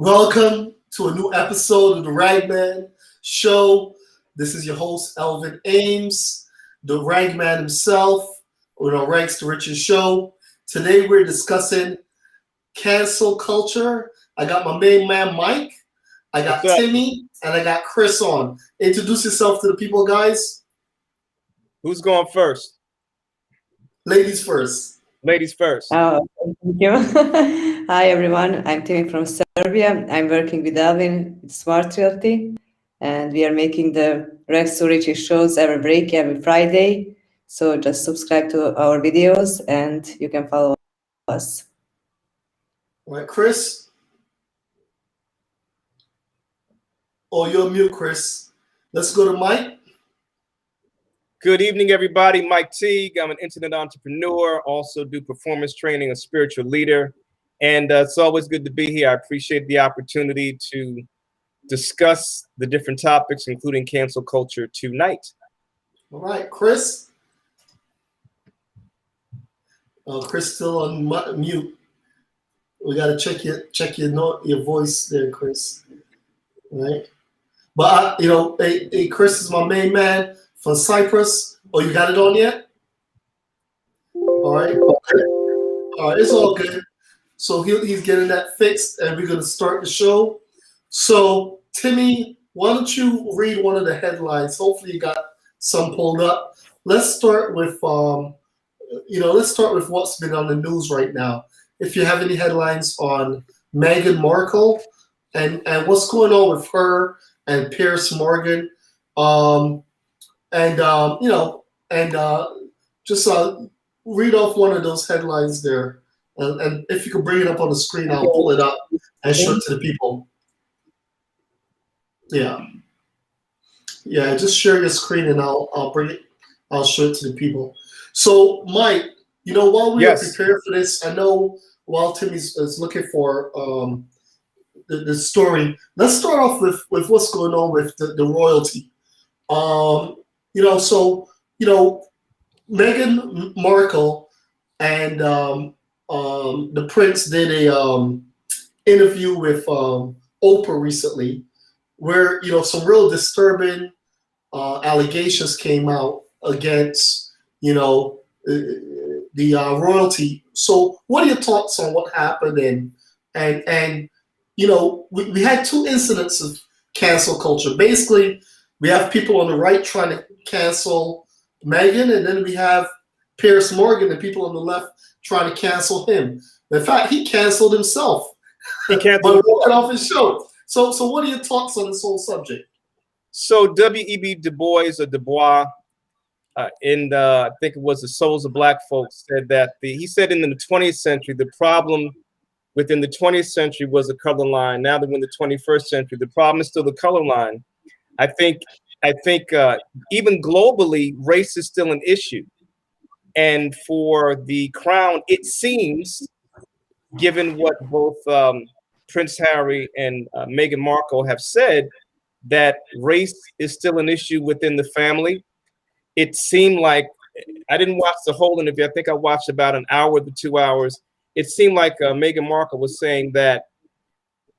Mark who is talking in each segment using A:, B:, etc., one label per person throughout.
A: Welcome to a new episode of the Ragman Show. This is your host, Elvin Ames, the Ragman himself, with our Ranks to Riches show. Today we're discussing cancel culture. I got my main man, Mike. I got Timmy, and I got Chris on. Introduce yourself to the people, guys.
B: Who's going first?
A: Ladies first.
B: Ladies first.
C: Oh, thank you. Hi, everyone. I'm Timmy from Serbia. I'm working with Elvin with Smart Realty, and we are making the Rex to Riches shows every break, every Friday. So just subscribe to our videos, and you can follow us.
A: All right, Chris. Oh, you're mute, Chris. Let's go to Mike.
B: Good evening, everybody. Mike Teague. I'm an internet entrepreneur, also do performance training, a spiritual leader. And it's always good to be here. I appreciate the opportunity to discuss the different topics, including cancel culture tonight.
A: All right, Chris. Oh, Chris still on mute. We got to check your voice there, Chris. All right. But, hey, Chris is my main man from Cyprus. Oh, you got it on yet? All right. All right, it's all good. So he's getting that fixed, and we're going to start the show. So, Timmy, why don't you read one of the headlines? Hopefully you got some pulled up. Let's start with, what's been on the news right now. If you have any headlines on Meghan Markle and what's going on with her and piersmorgan, just read off one of those headlines there. And if you could bring it up on the screen, I'll pull it up and show it to the people. Yeah. Yeah, just share your screen and I'll show it to the people. So, Mike, while we were prepared for this, I know while Timmy is looking for the story, let's start off with what's going on with the royalty. Meghan Markle and the prince did a interview with Oprah recently, where some real disturbing allegations came out against the royalty. So, what are your thoughts on what happened? And we had two incidents of cancel culture. Basically, we have people on the right trying to cancel Meghan, and then we have piersmorgan and people on the left trying to cancel him. In fact, he canceled himself by walking off his show. So what are your thoughts on this whole subject?
B: So W.E.B. Du Bois, I think it was the Souls of Black Folks, said that he said in the 20th century, the problem within the 20th century was the color line. Now that we're in the 21st century, the problem is still the color line. I think even globally, race is still an issue. And for the crown, it seems, given what both Prince Harry and Meghan Markle have said, that race is still an issue within the family. It seemed like, I didn't watch the whole interview. I think I watched about an hour to 2 hours. It seemed like Meghan Markle was saying that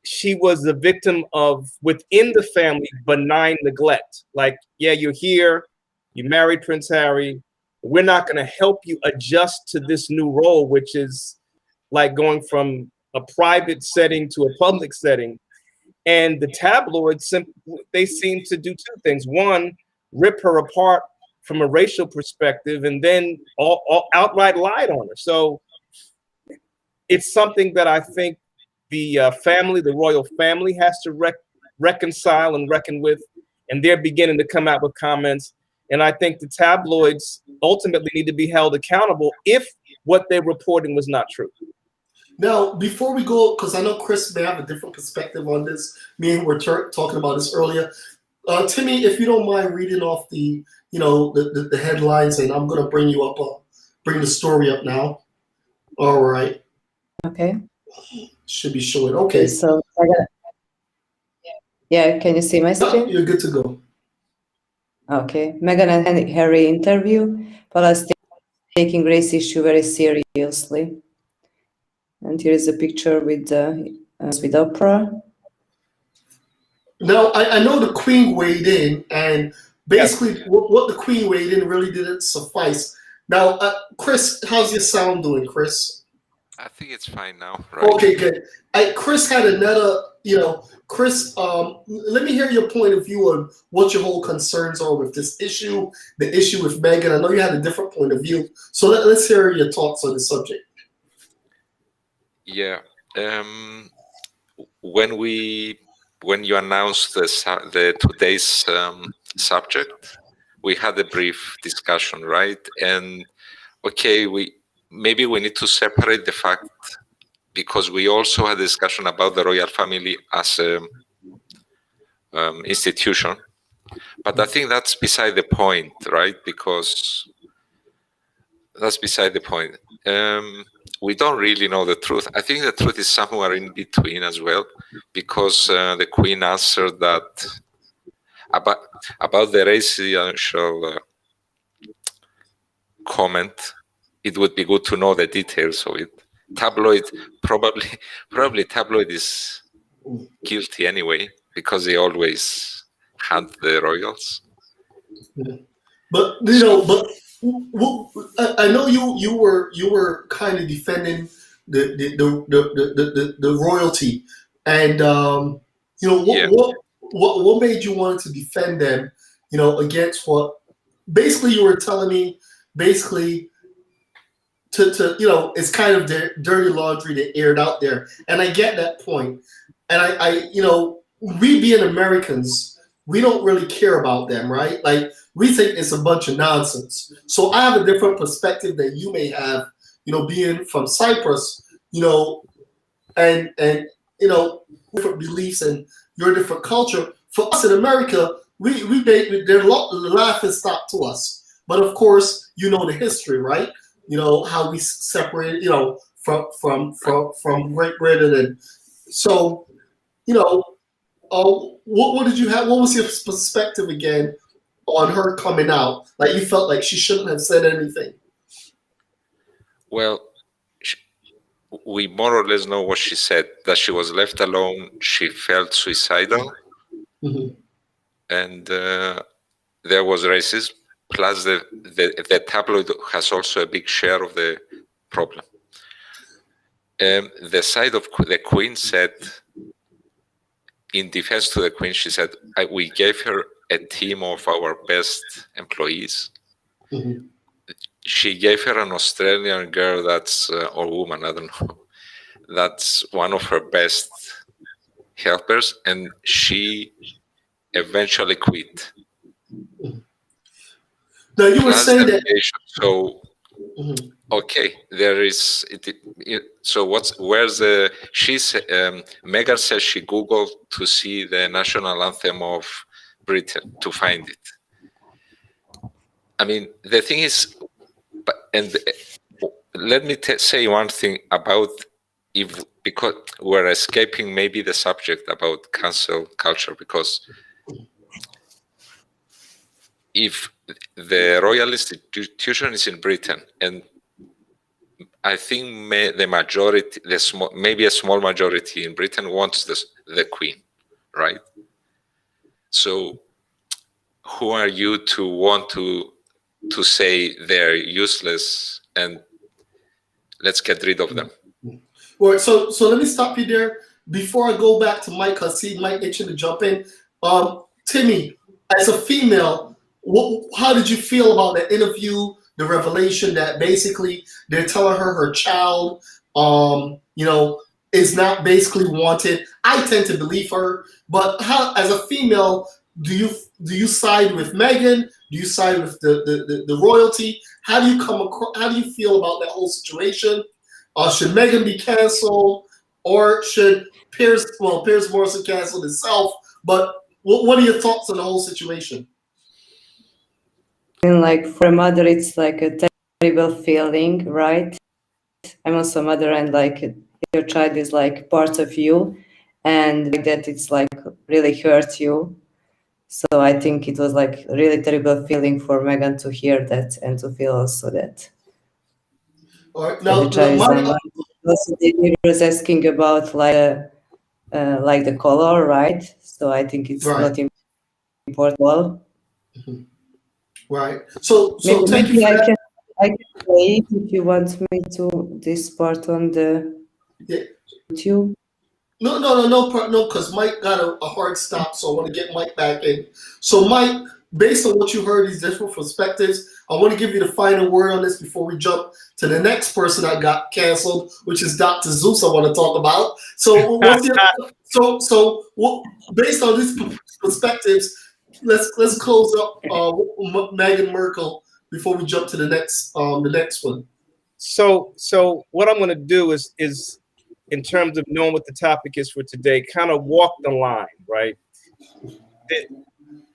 B: she was the victim of, within the family, benign neglect. Like, yeah, you're here, you married Prince Harry, we're not going to help you adjust to this new role, which is like going from a private setting to a public setting. And the tabloids, they seem to do two things. One, rip her apart from a racial perspective, and then all outright lied on her. So it's something that I think the royal family has to reconcile and reckon with, and they're beginning to come out with comments. And I think the tabloids ultimately need to be held accountable if what they're reporting was not true.
A: Now, before we go, because I know Chris may have a different perspective on this, me and we were talking about this earlier. Timmy, if you don't mind reading off the headlines, and I'm going to bring the story up now. All right.
C: Okay.
A: Should be showing. Okay.
C: So, can you see my screen?
A: You're good to go.
C: Okay. Meghan and Harry interview. Palestine taking race issue very seriously. And here is a picture with Oprah.
A: Now, I know the Queen weighed in, and basically
B: Yes.
A: what the Queen weighed in really didn't suffice. Now, Chris, how's your sound doing, Chris?
D: I think it's fine now, right?
A: Okay, good. Chris had another, Chris, let me hear your point of view on what your whole concerns are with this issue, the issue with Meghan. I know you had a different point of view. So let's hear your thoughts on the subject.
D: Yeah. When you announced the today's subject, we had a brief discussion, right? And okay, maybe we need to separate the fact, because we also had a discussion about the royal family as a institution, but I think that's beside the point, right? Because that's beside the point. We don't really know the truth. I think the truth is somewhere in between as well, because the Queen answered that about the racial comment. It would be good to know the details of it. Tabloid, probably tabloid is guilty anyway, because they always hunt the royals.
A: Yeah. But I know you were kind of defending the royalty, and what made you want to defend them, against what basically you were telling me, basically to it's kind of the dirty laundry that aired out there, and I get that point, and I we being Americans, we don't really care about them, right? Like, we think it's a bunch of nonsense. So I have a different perspective that you may have, being from Cyprus, and different beliefs and your different culture. For us in America, they're laughing stock to us. But of course, the history, right? How we separated, from Great Britain, and so, what did you have? What was your perspective again on her coming out? Like, you felt like she shouldn't have said anything.
D: Well, we more or less know what she said, that she was left alone. She felt suicidal.
A: Mm-hmm.
D: And there was racism. Plus, the tabloid has also a big share of the problem. The side of the Queen said, in defense to the Queen, she said, we gave her a team of our best employees.
A: Mm-hmm.
D: She gave her an Australian girl or woman, I don't know, that's one of her best helpers, and she eventually quit.
A: Now, you were saying that.
D: So,
A: mm-hmm.
D: Okay, there is. So Meghan says she Googled to see the national anthem of Britain to find it. I mean, the thing is, and let me say one thing about, because we're escaping maybe the subject about cancel culture, because if the royal institution is in Britain, and I think the majority, maybe a small majority in Britain wants the Queen, right? So who are you to want to say they're useless and let's get rid of them?
A: Well, so let me stop you there before I go back to Mike, because he might itching to jump in. Timmy, as a female, how did you feel about the interview, the revelation that basically they're telling her child, is not basically wanted? I tend to believe her, but how, as a female, do you side with Meghan? Do you side with the royalty? How do you how do you feel about that whole situation? Should Meghan be canceled, or should Piers Morgan cancel himself? But what are your thoughts on the whole situation?
C: And like, for a mother, it's like a terrible feeling, right? I'm also a mother, and like, your child is like part of you, and like that, it's like really hurt you. So I think it was like a really terrible feeling for Meghan to hear that and to feel also that.
A: All right, now
C: Also, they was asking about like like the color, right? So I think it's
A: Right.
C: not important. Well,
A: Right. So thank you
C: maybe
A: for that.
C: I can play it if you want me to this part on the
A: Yeah.
C: YouTube.
A: No, because Mike got a hard stop, so I want to get Mike back in. So, Mike, based on what you heard, these different perspectives, I want to give you the final word on this before we jump to the next person that got canceled, which is Dr. Seuss. I want to talk about. So, what's your what, based on these perspectives, let's close up Meghan Markle before we jump to the next one.
B: So what I'm going to do is in terms of knowing what the topic is for today, kind of walk the line, right?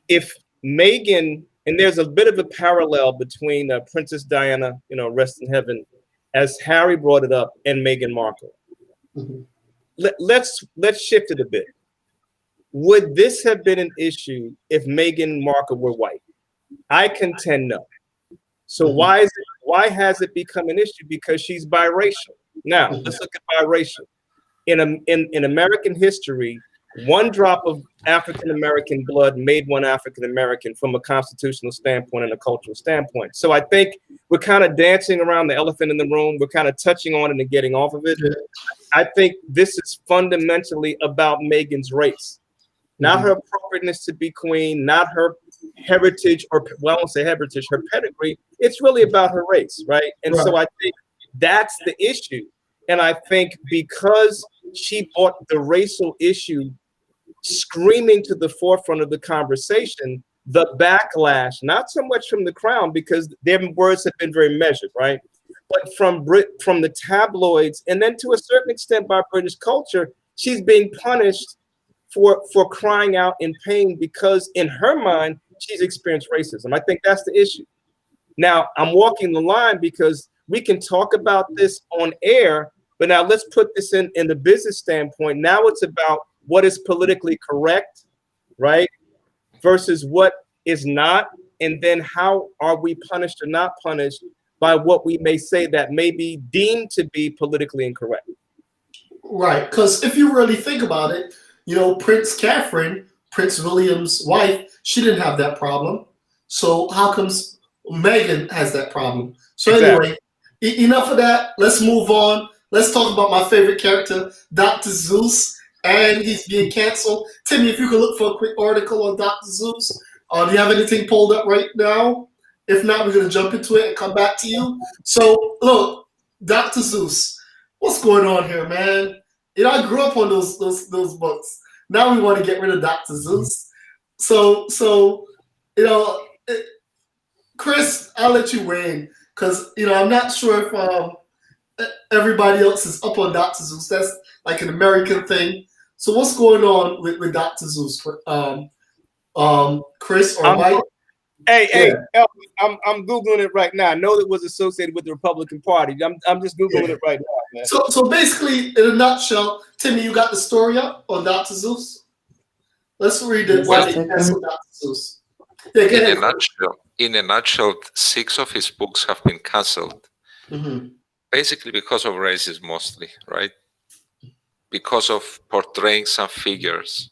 B: If Meghan, and there's a bit of a parallel between Princess Diana, rest in heaven, as Harry brought it up, and Meghan Markle.
A: Mm-hmm.
B: Let's shift it a bit. Would this have been an issue if Meghan Markle were white? I contend no. So
A: Mm-hmm.
B: why has it become an issue? Because she's biracial. Now, let's look at biracial. In American history, one drop of African American blood made one African American from a constitutional standpoint and a cultural standpoint. So I think we're kind of dancing around the elephant in the room. We're kind of touching on it and getting off of it. I think this is fundamentally about Meghan's race, not her appropriateness to be queen, not her heritage, or well, I won't say heritage, her pedigree. It's really about her race, right? And so I think that's the issue. And I think because she brought the racial issue screaming to the forefront of the conversation, the backlash, not so much from the crown, because their words have been very measured, right? But from the tabloids, and then to a certain extent by British culture, she's being punished for crying out in pain because in her mind, she's experienced racism. I think that's the issue. Now, I'm walking the line because we can talk about this on air, but now let's put this in the business standpoint. Now it's about what is politically correct, right? Versus what is not. And then how are we punished or not punished by what we may say that may be deemed to be politically incorrect.
A: Right. Because if you really think about it, Prince Catherine, Prince William's wife, she didn't have that problem. So how comes Meghan has that problem? So anyway, enough of that. Let's move on. Let's talk about my favorite character, Dr. Seuss, and he's being canceled. Timmy, if you could look for a quick article on Dr. Seuss. Do you have anything pulled up right now? If not, we're going to jump into it and come back to you. So, look, Dr. Seuss, what's going on here, man? I grew up on those books. Now we want to get rid of Dr. Seuss. So Chris, I'll let you weigh in because I'm not sure if everybody else is up on Dr. Seuss. That's like an American thing. So what's going on with Dr. Seuss? Chris or Mike?
B: Hey, I'm Googling it right now. I know it was associated with the Republican Party. I'm just Googling it right now, man.
A: So basically, in a nutshell, Timmy, you got the story up on Dr. Seuss? Let's read it. Why they canceled Dr. Seuss.
D: In a nutshell, 6 of his books have been canceled.
A: Mm-hmm.
D: Basically because of racism mostly, right? Because of portraying some figures.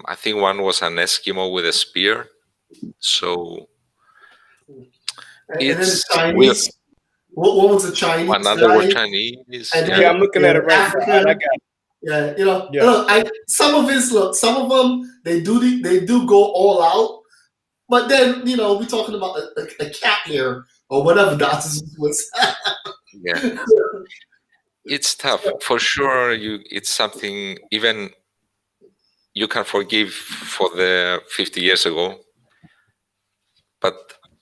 D: I think one was an Eskimo with a spear. So it's
A: Chinese. What was the Chinese?
D: Another was Chinese.
B: Yeah, I'm looking at it right now. I got it.
A: Yeah, look, some of them they do go all out, but then we're talking about a cat hair or whatever Dr. Seuss was.
D: Yeah, it's tough for sure. It's something even you can forgive for the 50 years ago, but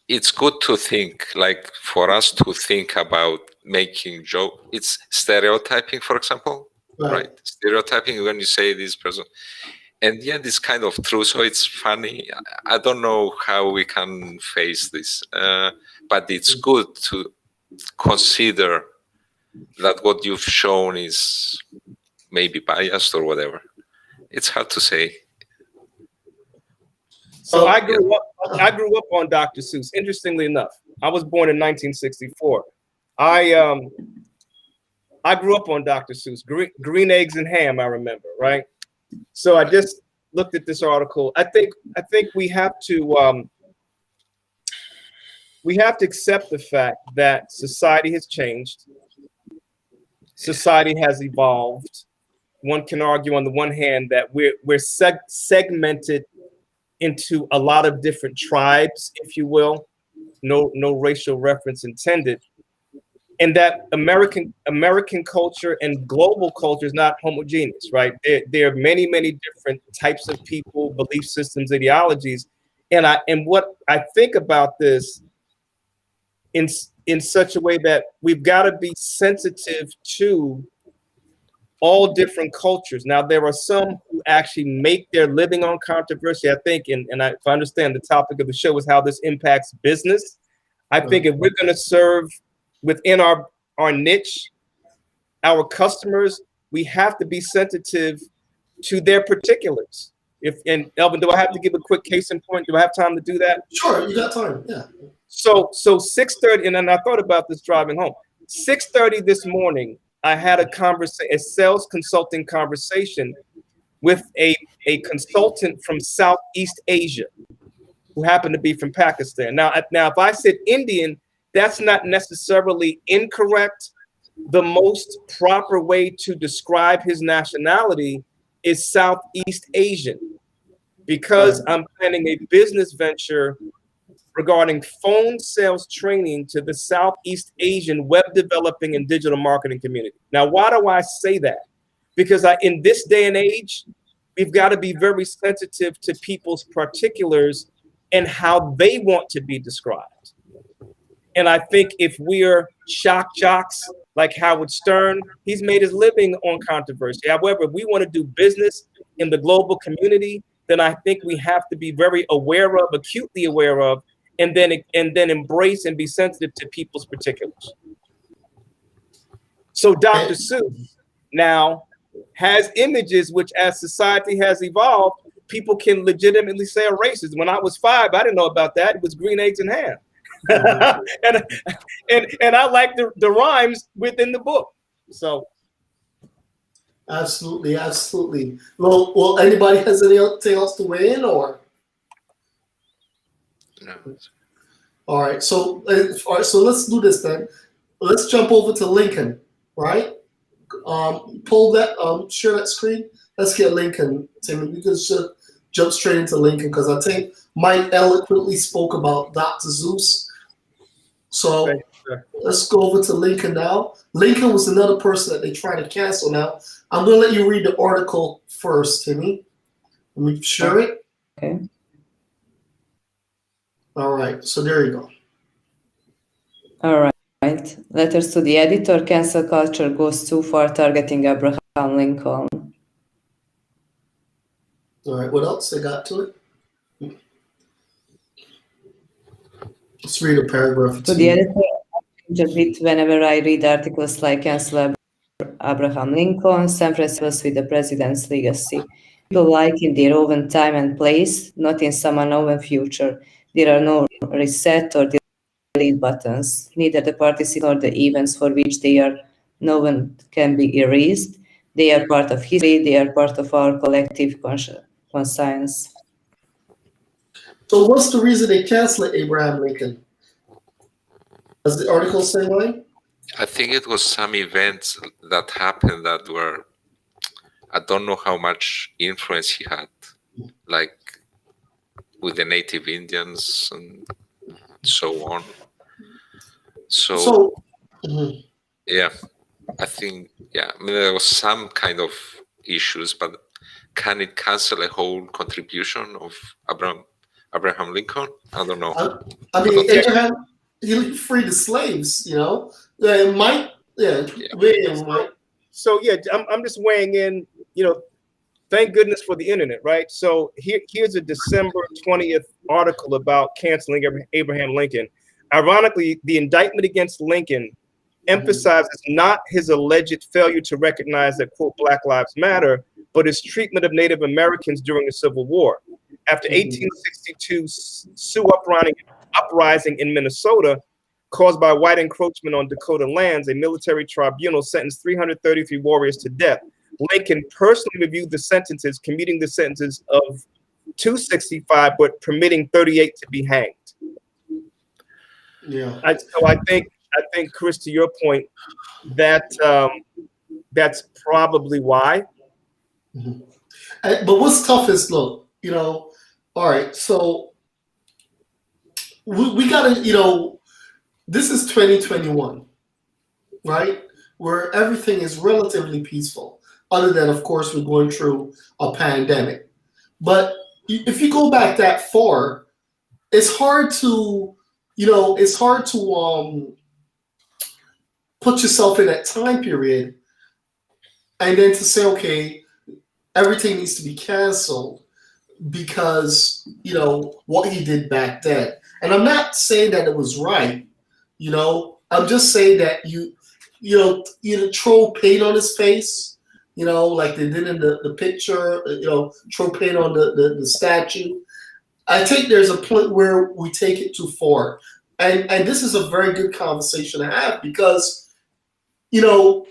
D: it's good to think, like for us to think about making joke. It's stereotyping, for example, right? Stereotyping when you say this person, and yeah, this kind of true. So it's funny. I don't know how we can face this, but it's good to consider that what you've shown is maybe biased or whatever. It's hard to say.
B: So I grew up on Dr. Seuss. Interestingly enough, I was born in 1964. I grew up on Dr. Seuss, green eggs and ham, I remember, right? So I just looked at this article. I think we have to accept the fact that society has changed. Society has evolved. One can argue on the one hand that we're segmented into a lot of different tribes, if you will, no racial reference intended, and that American culture and global culture is not homogeneous, right? There are many different types of people, belief systems, ideologies, and what I think about this in such a way that we've got to be sensitive to all different cultures. Now, there are some who actually make their living on controversy, I think, and if I understand the topic of the show is how this impacts business. I think if we're going to serve within our niche, our customers, we have to be sensitive to their particulars. And Elvin, do I have to give a quick case in point? Do I have time to do that?
A: Sure, you got time, yeah.
B: So 6:30, and then I thought about this driving home. 6:30 this morning, I had a sales consulting conversation with a consultant from Southeast Asia who happened to be from Pakistan. Now, if I said Indian, that's not necessarily incorrect. The most proper way to describe his nationality is Southeast Asian, because I'm planning a business venture regarding phone sales training to the Southeast Asian web developing and digital marketing community. Now, why do I say that? Because in this day and age, we've got to be very sensitive to people's particulars and how they want to be described. And I think if we're shock jocks like Howard Stern, he's made his living on controversy. However, if we want to do business in the global community, then I think we have to be very aware of, acutely aware of, and then embrace and be sensitive to people's particulars. So Dr. Seuss now has images which, as society has evolved, people can legitimately say are racist. When I was 5, I didn't know about that. It was green eggs and ham. and I like the rhymes within the book. So
A: absolutely. Well, anybody has anything else to weigh in, or?
D: No.
A: All right. So let's do this then. Let's jump over to Lincoln, right? Pull that, share that screen. Let's get Lincoln, Timmy. We can jump straight into Lincoln because I think Mike eloquently spoke about Dr. Seuss. So let's go over to Lincoln now. Lincoln was another person that they tried to cancel. Now I'm going to let you read the article first, Timmy. Let me share it.
C: Okay.
A: All right. So there you go.
C: All right. Letters to the editor. Cancel culture goes too far, targeting Abraham Lincoln.
A: All right. What else they got to it? Let's read a paragraph.
C: To the editor, I change a bit whenever I read articles like Cancel Abraham Lincoln, San Francisco with the president's legacy. People like in their own time and place, not in some unknown future. There are no reset or delete buttons. Neither the participants nor the events for which they are known can be erased. They are part of history. They are part of our collective conscience.
A: So what's the reason they canceled Abraham Lincoln? Does the article say why?
D: I think it was some events that happened that were, I don't know how much influence he had, like with the native Indians and so on. So yeah, I think, I mean, there was some kind of issues, but can it cancel a whole contribution of Abraham Lincoln? I don't know.
A: I mean, Abraham, he freed the slaves, you know. It might, Mike.
B: So yeah, I'm just weighing in. You know, thank goodness for the internet, right? So here's a December 20th article about canceling Abraham Lincoln. Ironically, the indictment against Lincoln emphasizes not his alleged failure to recognize that, quote, Black Lives Matter, but his treatment of Native Americans during the Civil War. After 1862 Sioux uprising in Minnesota, caused by white encroachment on Dakota lands, a military tribunal sentenced 333 warriors to death. Lincoln personally reviewed the sentences, commuting the sentences of 265, but permitting 38 to be hanged.
A: Yeah.
B: So I think, Chris, to your point, that that's probably why.
A: Mm-hmm. But what's tough is, look, all right, so we got to, this is 2021, right? Where everything is relatively peaceful, other than, of course, we're going through a pandemic. But if you go back that far, it's hard to, put yourself in that time period and then to say, okay, everything needs to be canceled because, what he did back then. And I'm not saying that it was right, I'm just saying that you throw paint on his face, like they did in the picture, throw paint on the statue. I think there's a point where we take it too far. And this is a very good conversation to have because, the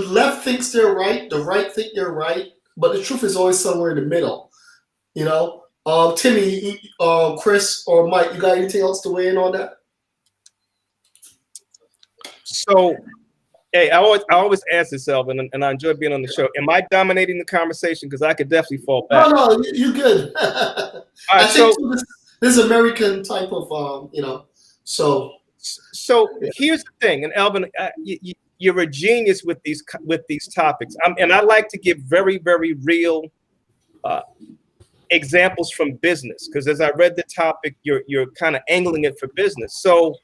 A: left thinks they're right, the right think they're right, but the truth is always somewhere in the middle. Timmy, Chris, or Mike, you got anything else to weigh in on that?
B: So, hey, I always ask this, Elvin, and I enjoy being on the show. Am I dominating the conversation? Because I could definitely fall back.
A: No, you're good.
B: All right,
A: I think this American type of, so.
B: So here's the thing, and Elvin, you're a genius with these topics, and I like to give very, very real examples from business, because as I read the topic, you're kind of angling it for business. So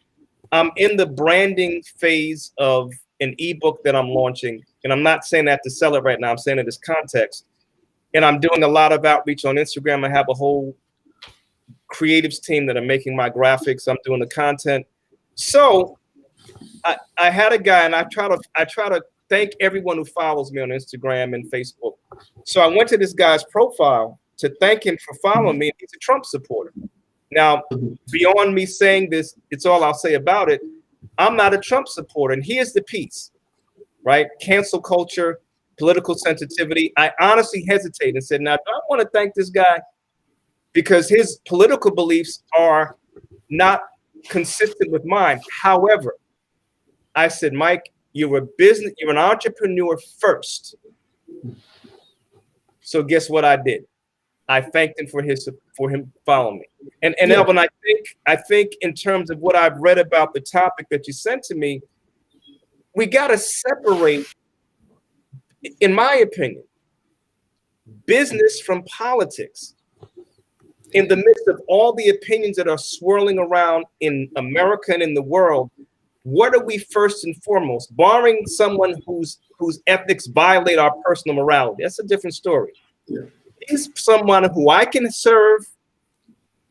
B: I'm in the branding phase of an ebook that I'm launching, and I'm not saying that to sell it right now. I'm saying it as context, and I'm doing a lot of outreach on Instagram. I have a whole creatives team that are making my graphics. I'm doing the content. So I had a guy, and I try to thank everyone who follows me on Instagram and Facebook. So I went to this guy's profile to thank him for following me. He's a Trump supporter. Now, beyond me saying this, it's all I'll say about it. I'm not a Trump supporter, and here's the piece, right? Cancel culture, political sensitivity. I honestly hesitated and said, now, do I want to thank this guy? Because his political beliefs are not consistent with mine. However, I said, Mike, you're an entrepreneur first. So guess what I did? I thanked him for him following me. And yeah. Elvin, I think in terms of what I've read about the topic that you sent to me, we got to separate, in my opinion, business from politics. In the midst of all the opinions that are swirling around in America and in the world, what are we first and foremost? Barring someone whose ethics violate our personal morality, that's a different story. Yeah. Is someone who I can serve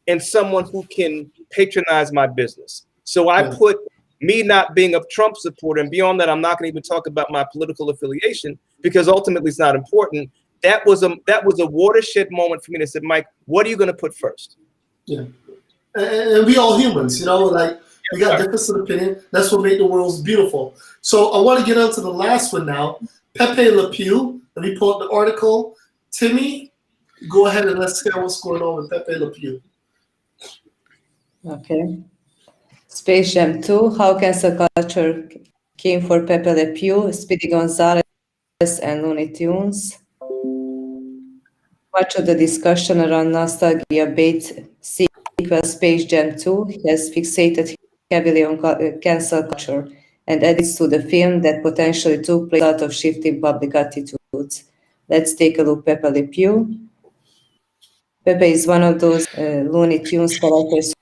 B: and someone who can patronize my business. So I put me not being a Trump supporter, and beyond that, I'm not going to even talk about my political affiliation because ultimately it's not important. That was a watershed moment for me that said, Mike, what are you going to put first? Yeah,
A: and we all humans, we got difference of opinion. That's what made the world beautiful. So I want to get on to the last one now. Pepe Le Pew. Let me pull up the article. Timmy, go ahead and let's hear what's going on with Pepe Le Pew.
C: Okay. Space Jam 2, How Cancel Culture Came for Pepe Le Pew, Speedy Gonzalez and Looney Tunes. Much of the discussion around nostalgia bait sequel Space Jam 2 has fixated heavily on cancel culture and adds to the film that potentially took place out of shifting public attitudes. Let's take a look at Pepe Le Pew. Pepe is one of those Looney Tunes characters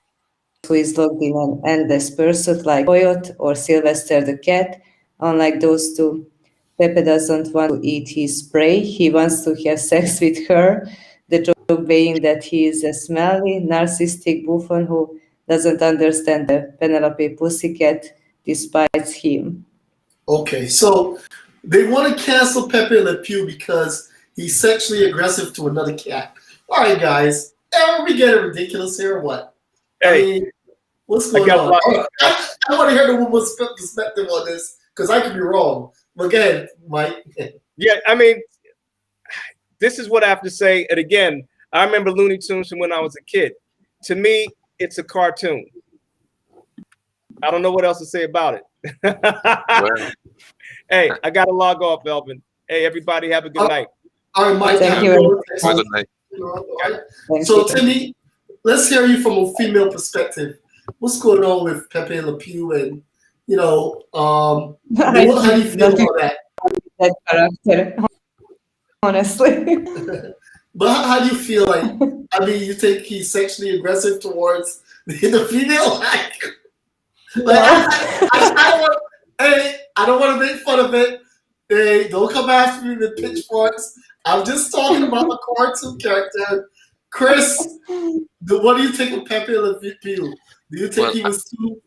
C: who is locked in an endless pursuit like Coyote or Sylvester the Cat. Unlike those two, Pepe doesn't want to eat his prey. He wants to have sex with her. The joke being that he is a smelly, narcissistic buffoon who doesn't understand the Penelope Pussycat despises him.
A: Okay, so they want to cancel Pepe Le Pew because he's sexually aggressive to another cat. All right, guys, are we getting ridiculous here or what?
B: Hey,
A: What's
B: I
A: going
B: got a
A: on?
B: lot.
A: I want to hear the woman's perspective on this because I could be wrong. Again, Mike.
B: Yeah, I mean, this is what I have to say. And again, I remember Looney Tunes from when I was a kid. To me, it's a cartoon. I don't know what else to say about it.
D: Well,
B: Hey, I got to log off, Melvin. Hey, everybody, have a good night.
A: All right, Mike.
C: Thank you very
D: good night.
C: Thank
A: So,
C: you.
A: Timmy, let's hear you from a female perspective. What's going on with Pepe Le Pew, and how do you feel about that?
C: That character, honestly.
A: But how do you feel like? I mean, you think he's sexually aggressive towards the female? I don't want to make fun of it. Hey, don't come after me with pitchforks. I'm just talking about a cartoon character. Chris, what do you think of Pepe Le Pew? Do you think he was too?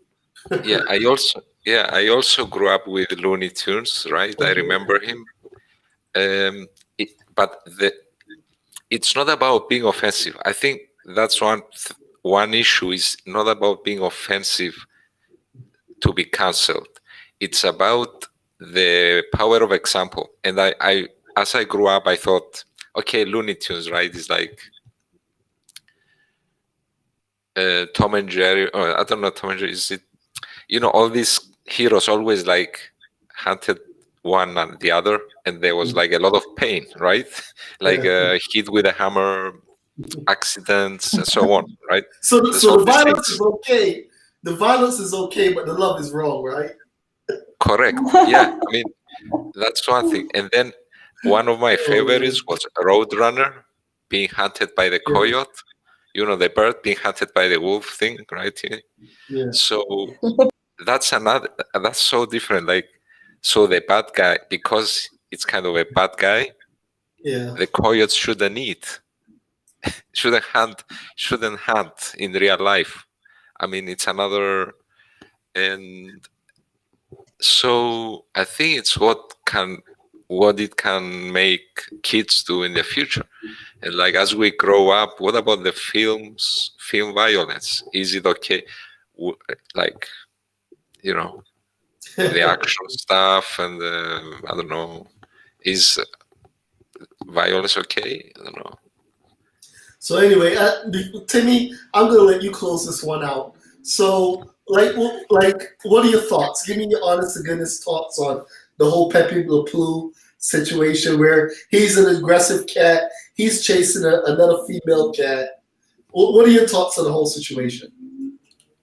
D: Yeah, I also grew up with Looney Tunes, right? I remember him. But it's not about being offensive. I think that's one issue is not about being offensive to be cancelled. It's about the power of example. And I as I grew up, I thought, okay, Looney Tunes, right? It's like Tom and Jerry, or I don't know, Tom and Jerry, is it, all these heroes always like hunted one and the other, and there was like a lot of pain, right? Like hit with a hammer, accidents, and so on, right?
A: So the violence is okay. The violence is okay, but the love is wrong, right?
D: Correct. Yeah, I mean, that's one thing. And then one of my favorites was Roadrunner being hunted by the coyote. The bird being hunted by the wolf thing, right?
A: Yeah.
D: So that's so different. Like, so the bad guy, because it's kind of a bad guy, the coyote shouldn't eat, shouldn't hunt in real life. I mean, it's another, and so I think it's what it can make kids do in the future. And like, as we grow up, what about the film violence? Is it okay? Like, the action stuff and I don't know, is violence okay? I don't know.
A: So anyway, Timmy, I'm gonna let you close this one out. So, what are your thoughts? Give me your honest to goodness thoughts on the whole Pepe Le Pew situation, where he's an aggressive cat, he's chasing another female cat. What are your thoughts on the whole situation?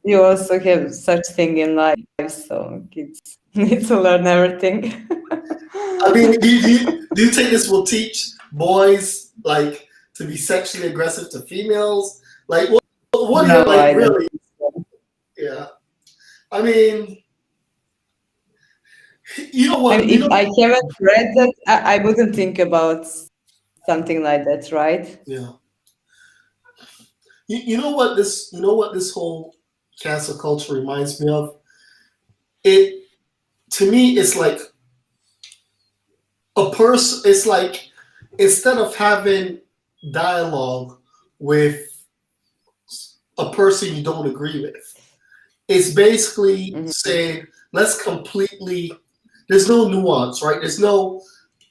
C: You also have such thing in life, so kids need to learn everything.
A: I mean, do you think this will teach boys to be sexually aggressive to females? Like, what
C: No,
A: really? Yeah, I mean, you know what?
C: If I haven't read that, I wouldn't think about something like that, right?
A: Yeah. You know what this whole cancel culture reminds me of? To me, it's like a person. It's like, instead of having dialogue with a person you don't agree with, it's basically saying, let's completely. There's no nuance, right? There's no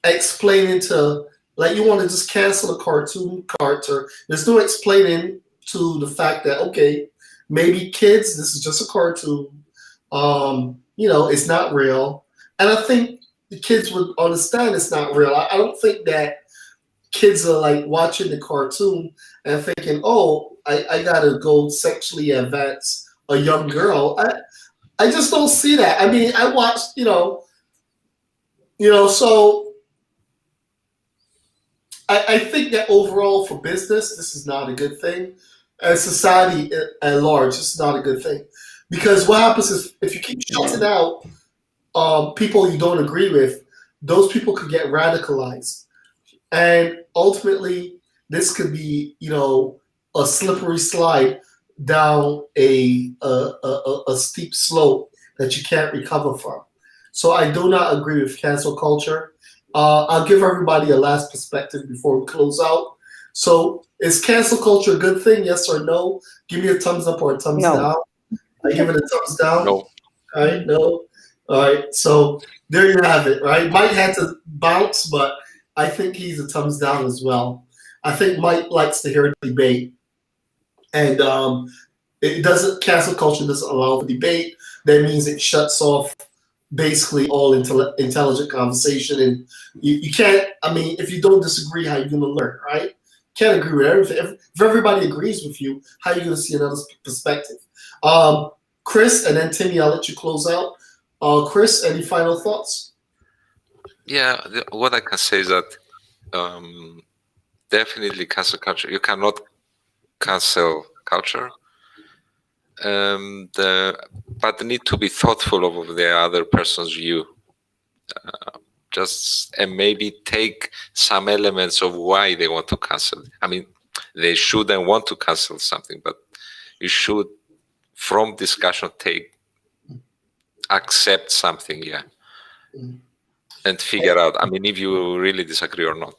A: explaining to, like, you want to just cancel a cartoon character. There's no explaining to the fact that, okay, maybe kids, this is just a cartoon. It's not real. And I think the kids would understand it's not real. I don't think that kids are like watching the cartoon and thinking, oh, I gotta go sexually advance a young girl. I just don't see that. I mean, I watched, so I think that overall for business, this is not a good thing. As society at large, this is not a good thing. Because what happens is, if you keep shutting out people you don't agree with, those people could get radicalized. And ultimately, this could be, a slippery slide down a steep slope that you can't recover from. So I do not agree with cancel culture. I'll give everybody a last perspective before we close out. So is cancel culture a good thing? Yes or no? Give me a thumbs up or a thumbs down. I give it a thumbs down.
D: No.
A: All right, no. All right, so there you have it, right? Mike had to bounce, but I think he's a thumbs down as well. I think Mike likes to hear debate, and it doesn't. Cancel culture doesn't allow for debate. That means it shuts off basically all intelligent conversation, and you can't. I mean, if you don't disagree, how are you going to learn, right? Can't agree with everything. If everybody agrees with you, how are you going to see another perspective? Chris, and then Timmy, I'll let you close out. Chris, any final thoughts?
D: Yeah, what I can say is that definitely cancel culture. You cannot cancel culture, but need to be thoughtful of the other person's view. And maybe take some elements of why they want to cancel. I mean, they shouldn't want to cancel something, but you should, from discussion, accept something, yeah, and figure out. I mean, if you really disagree or not.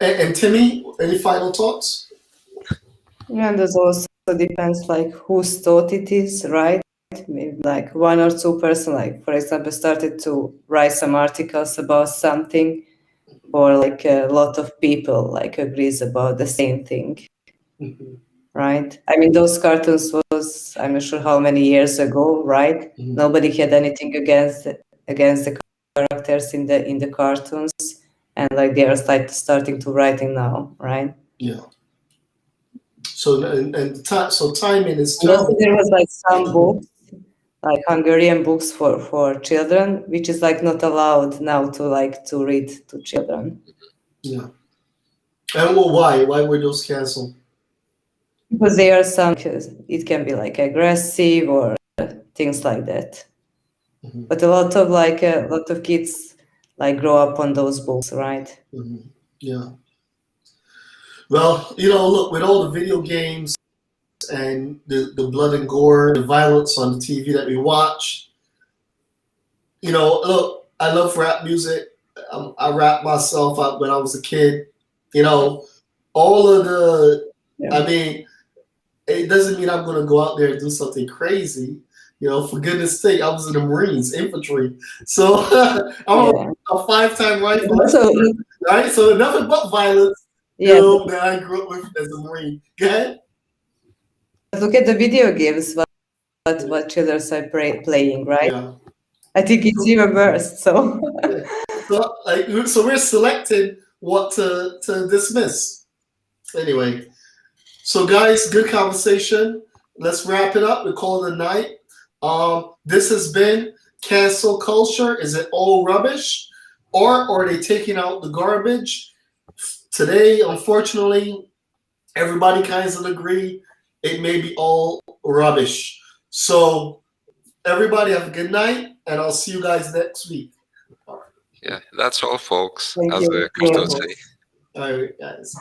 A: And Timmy, any final thoughts?
C: Yeah, and this also depends like whose thought it is, right? Maybe like one or two person, like for example, started to write some articles about something, or like a lot of people like agrees about the same thing, right? I mean, those cartoons was, I'm not sure how many years ago, right? Nobody had anything against the characters in the cartoons, and like they are like starting to writing now, right?
A: Yeah. So so timing is
C: And also
A: terrible.
C: there was like some books, like Hungarian books for children, which is like not allowed now to read to children.
A: Yeah. And well, why were those canceled?
C: Because they are it can be like aggressive or things like that. But a lot of kids like grow up on those books, right?
A: Yeah. Well, look, with all the video games and the blood and gore, the violence on the TV that we watch, look, I love rap music. I rap myself out when I was a kid. All of the, I mean, it doesn't mean I'm going to go out there and do something crazy. For goodness sake, I was in the Marines, infantry. So I'm a 5-time rifleman, right? So nothing but violence, that I grew up with as a Marine. Go ahead.
C: Look at the video games, what children are playing, right?
A: Yeah.
C: I think it's even worse. So,
A: so we're selecting what to dismiss. Anyway, so guys, good conversation. Let's wrap it up. We call it a night. This has been Cancel Culture. Is it all rubbish, or are they taking out the garbage? Today, unfortunately, everybody kind of agree it may be all rubbish. So everybody have a good night, and I'll see you guys next week.
D: Yeah, that's all, folks,
C: Thank
D: as
C: you.
D: the cartoons say.
A: All right, guys.